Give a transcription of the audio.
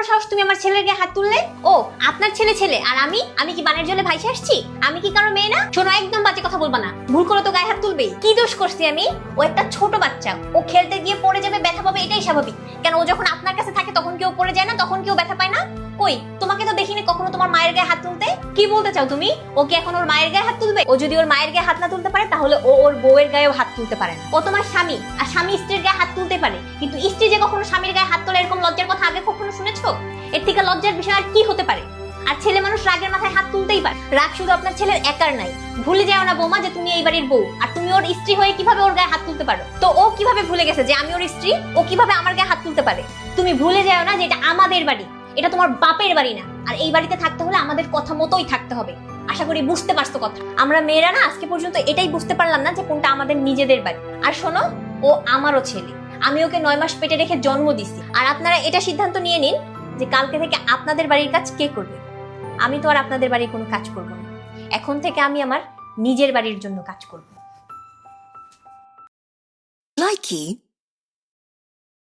বড় সাহস তুমি আমার ছেলের গায়ে হাত তুললে? ও আপনার ছেলে ছেলে আর আমি কি বানের জলে ভাইসে আসছি? আমি কি কারো মেয়ে না? শোনো, একদম বাজে কথা বলবা না। ভুল করে তো গায়ে হাত তুলবেই। কি দোষ করছি আমি? ও একটা ছোট বাচ্চা, ও খেলতে গিয়ে পড়ে যাবে, ব্যথা পাবে, এটাই স্বাভাবিক। কেন, ও যখন আপনার কাছে থাকে তখন কেউ পড়ে যায় না? তখন কেউ ব্যথা পায় না? কই, তোমাকে তো দেখিনি কখনো তোমার মায়ের গায়ে হাত তুলতে। কি বলতে চাও তুমি? ও কি এখন ওর মায়ের গায়ে হাত তুলবে? ও যদি ওর মায়ের গায়ে হাত না তুলতে পারে তাহলে ও ওর বউয়ের গায়েও হাত তুলতে পারে না। ও তোমার স্বামী, আর স্বামী স্ত্রীর গায়ে হাত তুলতে পারে, কিন্তু স্ত্রী যে কখনো স্বামীর গায়ে হাত তোলে এরকম লজ্জার কথা আগে কখনো শুনেছো? এর থেকে লজ্জার বিষয় আর কি হতে পারে? আর ছেলে মানুষ রাগের মাথায় হাত তুলতেই পারে। রাগ শুধু আপনার ছেলের একার নাই। ভুলে যাও না বৌমা যে তুমি এই বাড়ির বউ, আর তুমি ওর স্ত্রী হয়ে কিভাবে ওর গায়ে হাত তুলতে পারো? তো ও কিভাবে ভুলে গেছে যে আমি ওর স্ত্রী? ও কিভাবে আমার গায়ে হাত তুলতে পারে? তুমি ভুলে যাও না যে এটা আমাদের বাড়ি, এটা তোমার বাপের বাড়ি না। আর এই বাড়িতে থাকতে হলে আমাদের কথা মতোই থাকতে হবে। আশা করি বুঝতে পারছো কথা। আমরা মেয়েরা না আজকে পর্যন্ত এটাই বুঝতে পারলাম না যে কোনটা আমাদের নিজেদের বাড়ি। আর শোনো, ও আমারও ছেলে। আমি ওকে 9 মাস পেটে রেখে জন্ম দিছি। আর আপনারা এটা সিদ্ধান্ত নিয়ে নিন যে কালকে থেকে আপনাদের বাড়ির কাজ কে করবে। আমি তো আর আপনাদের বাড়ির কোনো কাজ করব না। এখন থেকে আমি আমার নিজের বাড়ির জন্য কাজ করব। Likey